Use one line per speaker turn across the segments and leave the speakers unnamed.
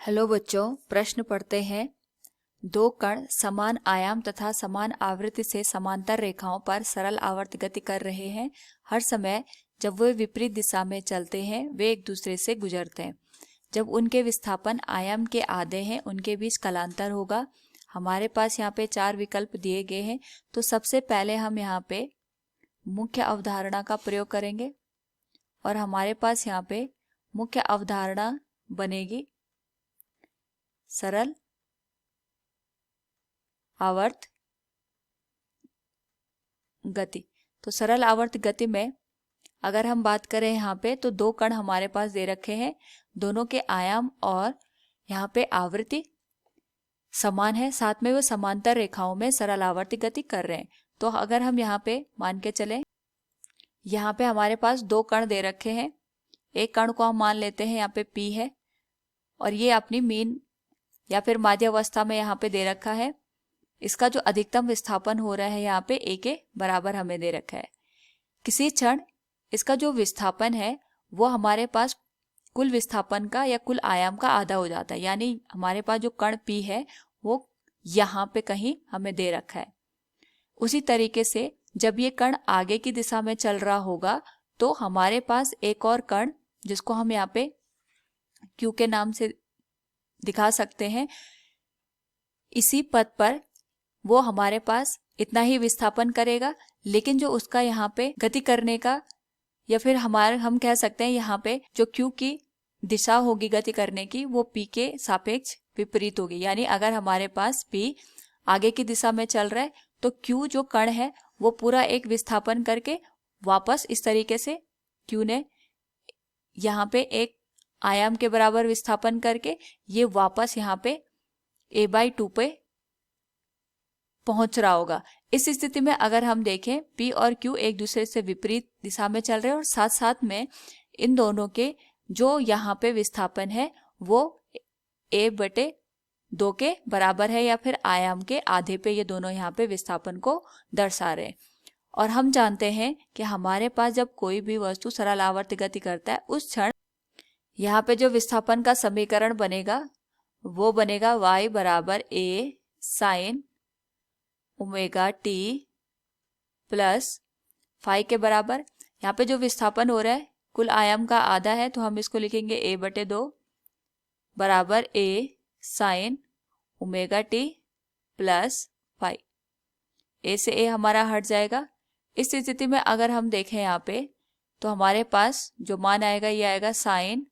Hello बच्चों, प्रश्न पढ़ते हैं। दो कण समान आयाम तथा समान आवृत्ति से समांतर रेखाओं पर सरल आवर्त गति कर रहे हैं। हर समय जब वे विपरीत दिशा में चलते हैं वे एक दूसरे से गुजरते हैं। जब उनके विस्थापन आयाम के आधे हैं उनके बीच कलांतर होगा। हमारे पास यहाँ पे 4 विकल्प दिए गए हैं। तो सबसे पहले हम यहाँ पे मुख्य अवधारणा का प्रयोग करेंगे और हमारे पास यहाँ पे मुख्य अवधारणा बनेगी सरल आवर्त गति। तो सरल आवर्त गति में अगर हम बात करें यहाँ पे तो दो कण हमारे पास दे रखे हैं, दोनों के आयाम और यहाँ पे आवृत्ति समान है, साथ में वो समांतर रेखाओं में सरल आवर्ती गति कर रहे हैं। तो अगर हम यहाँ पे मान के चलें, यहाँ पे हमारे पास दो कण दे रखे हैं। एक कण को हम मान लेते हैं यहाँ पे P है और ये अपनी मीन या फिर माध्यावस्था में यहाँ पे दे रखा है। इसका जो अधिकतम विस्थापन हो रहा है यहाँ पे A के बराबर हमें दे रखा है। किसी क्षण इसका जो विस्थापन है वो हमारे पास कुल विस्थापन का या कुल आयाम का आधा हो जाता है, यानी हमारे पास जो कण P है वो यहाँ पे कहीं हमें दे रखा है। उसी तरीके से जब ये कण आगे की दिशा में चल रहा होगा तो हमारे पास एक और कण जिसको हम यहाँ पे Q के नाम से दिखा सकते हैं, इसी पथ पर वो हमारे पास इतना ही विस्थापन करेगा, लेकिन जो उसका यहाँ पे गति करने का या फिर हम कह सकते हैं यहाँ पे जो Q की दिशा होगी गति करने की वो P के सापेक्ष विपरीत होगी। यानी अगर हमारे पास P आगे की दिशा में चल रहा है तो Q जो कण है वो पूरा एक विस्थापन करके वापस इस तरीके से Q ने यहाँ पे एक आयाम के बराबर विस्थापन करके ये वापस यहाँ पे a/2 पे पहुंच रहा होगा। इस स्थिति में अगर हम देखें P और Q एक दूसरे से विपरीत दिशा में चल रहे हैं और साथ साथ में इन दोनों के जो यहाँ पे विस्थापन है वो a/2 के बराबर है या फिर आयाम के आधे पे ये दोनों यहाँ पे विस्थापन को दर्शा रहे हैं। और हम जानते हैं कि हमारे पास जब कोई भी वस्तु सरल आवर्त गति करता है उस क्षण यहाँ पे जो विस्थापन का समीकरण बनेगा वो बनेगा y बराबर a sine omega T plus phi के बराबर। यहाँ पे जो विस्थापन हो रहा है कुल आयाम का आधा है तो हम इसको लिखेंगे a/2 बराबर a sine omega T plus phi. a से a हमारा हट जाएगा। इस स्थिति में अगर हम देखें यहाँ पे तो हमारे पास जो मान आएगा ये आएगा sine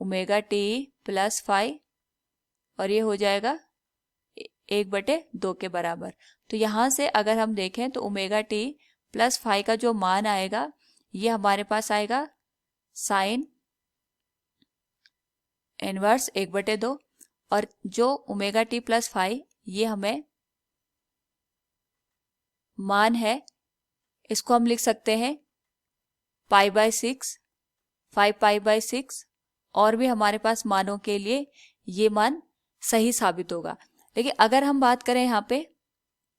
omega T plus phi और ये हो जाएगा 1/2 के बराबर। तो यहाँ से अगर हम देखें तो ओमेगा टी प्लस फाई का जो मान आएगा ये हमारे पास आएगा साइन इनवर्स 1/2 और जो ओमेगा टी प्लस फाई ये हमें मान है, इसको हम लिख सकते हैं π/6 5 π/6 और भी हमारे पास मानों के लिए ये मान सही साबित होगा। लेकिन अगर हम बात करें यहाँ पे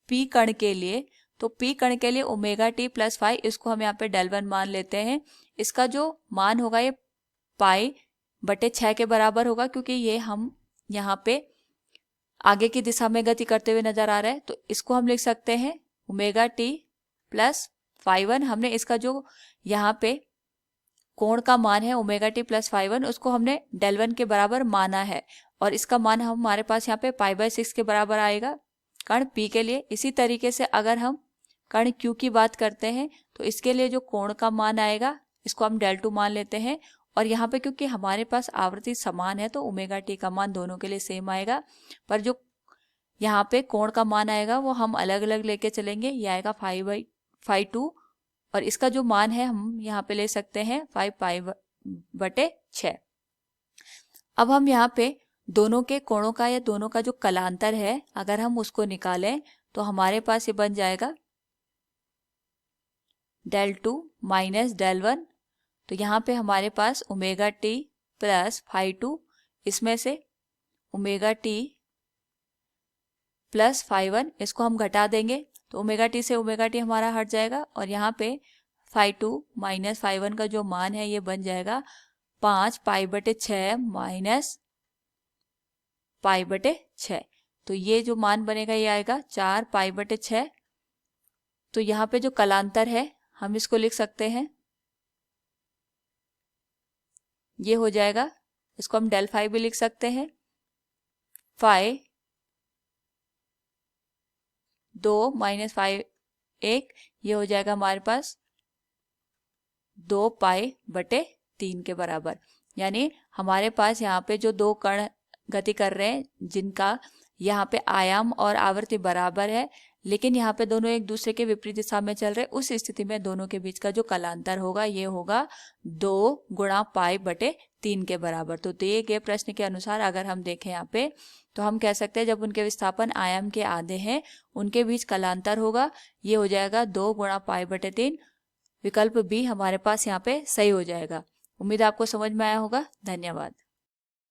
P कण के लिए तो P कण के लिए ओमेगा टी प्लस फाई इसको हम यहाँ पे del1 मान लेते हैं। इसका जो मान होगा ये π/6 के बराबर होगा क्योंकि ये हम यहाँ पे आगे की दिशा में गति करते हुए नजर आ रहा है। तो इसको हम लिख सकते हैं ओमेगा टी प्लस φ1। हमने इसका जो यहाँ पे कोण का मान है ओमेगा टी प्लस φ1 उसको हमने del1 के बराबर माना है और इसका मान हमारे पास यहाँ पे π/6 के बराबर आएगा कण P के लिए। इसी तरीके से अगर हम कण Q की बात करते हैं तो इसके लिए जो कोण का मान आएगा इसको हम del2 मान लेते हैं और यहाँ पे क्योंकि हमारे पास आवृत्ति समान है तो ओमेगा टी का मान दोनों के लिए सेम आएगा, पर जो यहाँ पे कोण का मान आएगा वो हम अलग अलग लेके चलेंगे। ये आएगा φ2 और इसका जो मान है हम यहाँ पे ले सकते हैं 5 π/6। अब हम यहाँ पे दोनों के कोणों का या दोनों का जो कलांतर है अगर हम उसको निकालें तो हमारे पास ये बन जाएगा del2 माइनस del1। तो यहाँ पे हमारे पास ओमेगा टी प्लस φ2 इसमें से ओमेगा टी प्लस φ1 इसको हम घटा देंगे तो ओमेगा टी से ओमेगा टी हमारा हट जाएगा और यहाँ पे φ2 माइनस φ1 का जो मान है ये बन जाएगा 5 π/6 माइनस पाई बटे 6। तो ये जो मान बनेगा ये आएगा 4 पाई बटे 6। तो यहाँ पे जो कलांतर है हम इसको लिख सकते हैं, ये हो जाएगा, इसको हम डेल फाई भी लिख सकते हैं, फाई 2 माइनस फाई 1, ये हो जाएगा हमारे पास 2 पाई बटे 3 के बराबर। यानी हमारे पास यहाँ पे जो दो कण गति कर रहे हैं जिनका यहाँ पे आयाम और आवृत्ति बराबर है, लेकिन यहाँ पे दोनों एक दूसरे के विपरीत दिशा में चल रहे, उस स्थिति में दोनों के बीच का जो कलांतर होगा ये होगा 2 गुणा पाई बटे 3 के बराबर। तो दिए गए प्रश्न के अनुसार अगर हम देखें यहाँ पे तो हम कह सकते हैं जब उनके विस्थापन आयाम के आधे हैं उनके बीच कलांतर होगा, ये हो जाएगा 2 गुणा पाई बटे 3। विकल्प बी हमारे पास यहाँ पे सही हो जाएगा। उम्मीद आपको समझ में आया होगा। धन्यवाद।